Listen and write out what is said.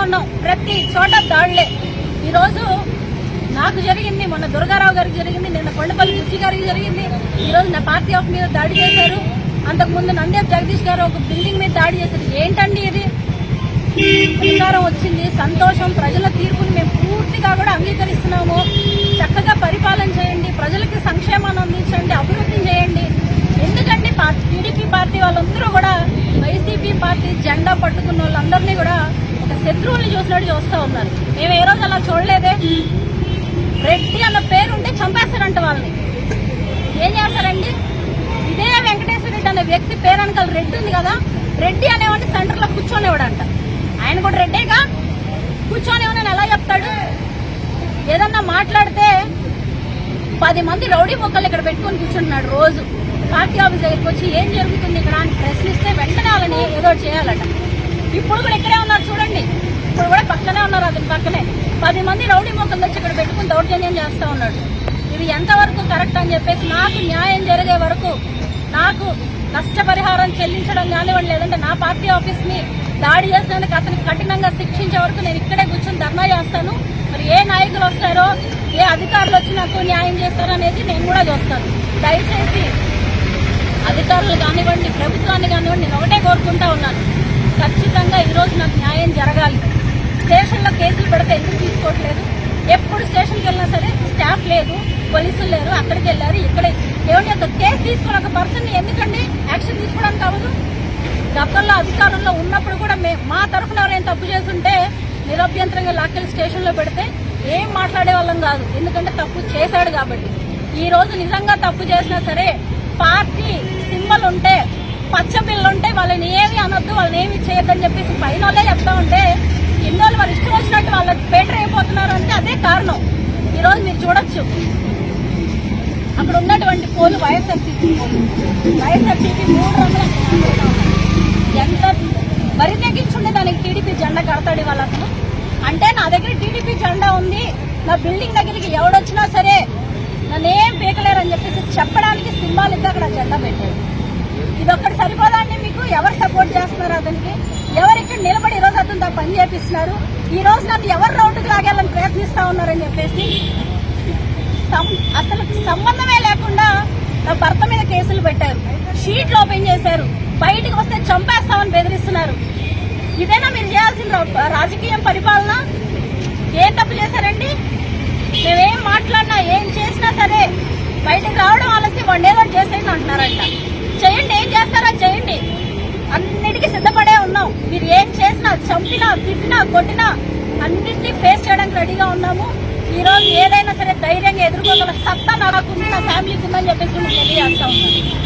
ఉన్నాం. ప్రతి చోట దాడులే. ఈరోజు నాకు జరిగింది, మొన్న దుర్గారావు గారికి జరిగింది, నిన్న కొండపల్లి బుచ్చి గారికి జరిగింది. ఈరోజు నా పార్టీ ఆఫ్ మీద దాడి చేశారు. అంతకుముందు నందేప్ జగదీష్ గారు ఒక బిల్డింగ్ మీద దాడి చేశారు. ఏంటండి ఇది? అధికారం వచ్చింది, సంతోషం. ప్రజల తీర్పుని మేము పూర్తిగా కూడా అంగీకరిస్తున్నాము. చక్కగా పరిపాలన చేయండి, ప్రజలకి సంక్షేమాన్ని అందించండి, అభివృద్ధి చేయండి. ఎందుకంటే టీడీపీ పార్టీ వాళ్ళందరూ కూడా వైసీపీ పార్టీ జెండా పట్టుకున్న వాళ్ళందరినీ కూడా ఒక శత్రువుల్ని చూసినట్టు చూస్తూ ఉన్నారు. మేము ఏ రోజు అలా చూడలేదే. రెడ్డి అన్న పేరుంటే చంపేస్తారంట వాళ్ళని. ఏం చేస్తారండి? ఇదే వెంకటేశ్వర రెడ్డి అనే వ్యక్తి పేరు వెనకాల రెడ్డి ఉంది కదా, రెడ్డి అనేవాడిని సెంటర్ లో కూర్చొనేవాడంట. ఆయన కూడా రెడ్డేగా, కూర్చొనేవాడని ఎలా చెప్తాడు? ఏదన్నా మాట్లాడితే 10 మంది రౌడీ మొక్కలు ఇక్కడ పెట్టుకుని కూర్చుంటున్నాడు. రోజు పార్టీ ఆఫీస్ దగ్గరికి వచ్చి ఏం జరుగుతుంది ఇక్కడ అని ప్రశ్నిస్తే వెంటనే వాళ్ళని ఏదో చేయాలట. ఇప్పుడు కూడా ఇక్కడే ఉన్నారు చూడండి, ఇప్పుడు కూడా పక్కనే ఉన్నారు. అతని పక్కనే 10 మంది రౌడీ మొక్కలు వచ్చి ఇక్కడ పెట్టుకుని దౌర్జన్యం చేస్తా ఉన్నాడు. ఇది ఎంతవరకు కరెక్ట్ అని చెప్పేసి, నాకు న్యాయం జరిగే వరకు, నాకు నష్టపరిహారం చెల్లించడం కానివ్వండి, లేదంటే నా పార్టీ ఆఫీస్ ని దాడి చేసినందుకు అతనికి కఠినంగా శిక్షించే వరకు నేను ఇక్కడే కూర్చొని ధర్నా చేస్తాను. మరి ఏ నాయకులు వస్తారో, ఏ అధికారులు వచ్చి నాకు న్యాయం చేస్తారో అనేది నేను కూడా చూస్తాను. దయచేసి అధికారులు కానివ్వండి, ప్రభుత్వాన్ని కానివ్వండి, నేను ఒకటే కోరుకుంటా ఉన్నాను, ఖచ్చితంగా ఈరోజు నాకు న్యాయం జరగాలి. స్టేషన్లో కేసులు పెడితే ఎందుకు తీసుకోవట్లేదు? ఎప్పుడు స్టేషన్కి వెళ్ళినా సరే స్టాఫ్ లేదు, పోలీసులు లేరు. అక్కడికి వెళ్ళారు, ఇక్కడే ఏమంటే ఒక కేసు తీసుకుని ఒక పర్సన్ ఎందుకండి యాక్షన్ తీసుకోవడానికి అవ్వదు? గతంలో అధికారంలో ఉన్నప్పుడు కూడా మా తరఫున ఎవరైనా తప్పు చేస్తుంటే నిరభ్యంతరంగా లాక్కెళ్ళి స్టేషన్లో పెడితే ఏం మాట్లాడే వాళ్ళం కాదు, ఎందుకంటే తప్పు చేశాడు కాబట్టి. ఈ రోజు నిజంగా తప్పు చేసినా సరే పార్టీ సింబల్ ఉంటే, పచ్చ బిల్లు ఉంటే వాళ్ళని ఏమి అనొద్దు, వాళ్ళని ఏమి చేయొద్దని చెప్పేసి పైన వాళ్ళే చెప్తా ఉంటే హిందువులు వారు ఇష్టం వచ్చినట్టు వాళ్ళ పేటర్ అయిపోతున్నారు అంటే అదే కారణం. ఈ రోజు మీరు చూడొచ్చు, అక్కడ ఉన్నటువంటి పోలు వైఎస్ఆర్సీపీ 3 రంగులు ఎంత బరి తెగించుండే దానికి టీడీపీ జెండా కడతాడు వాళ్ళ అతను. అంటే నా దగ్గర టీడీపీ జెండా ఉంది, నా బిల్డింగ్ దగ్గరికి ఎవడొచ్చినా సరే నన్నేం పీకలేరని చెప్పేసి చెప్పడానికి సింబాలిక్ గా అక్కడ జెండా పెట్టాడు. ఇదొక్కటి సరిపోదా అండి మీకు? ఎవరు సపోర్ట్ చేస్తున్నారు అతనికి? ఎవరు ఇక్కడ నిలబడి ఈ రోజు అతను పని చేపిస్తున్నారు? ఈ రోజు నన్ను ఎవరు రౌండ్కి లాగాలని ప్రయత్నిస్తా ఉన్నారని చెప్పేసి అసలు సంబంధమే లేకుండా నా భర్త మీద కేసులు పెట్టారు, షీట్లు ఓపెన్ చేశారు, బయటికి వస్తే చంపేస్తామని బెదిరిస్తున్నారు. ఇదేనా మీరు చేయాల్సిన రాజకీయం పరిపాలన? ఏం తప్పు చేశారండి? మేమేం మాట్లాడినా ఏం చేసినా సరే బయటకు రావడం ఆలస్యం, వండేదో చేసేయండి అంటున్నారంట. చేయండి, ఏం చేస్తారో చేయండి, అన్నిటికీ సిద్ధపడే ఉన్నాం. మీరు ఏం చేసినా, చంపినా, తిట్టినా, కొట్టినా అన్నింటినీ ఫేస్ చేయడానికి రెడీగా ఉన్నాము. ఈ రోజు ఏదైనా సరే ధైర్యంగా ఎదుర్కోగల సత్తా నాకుంది, నా ఫ్యామిలీకి ఉందని చెప్పేసి తెలియజేస్తా ఉన్నాను.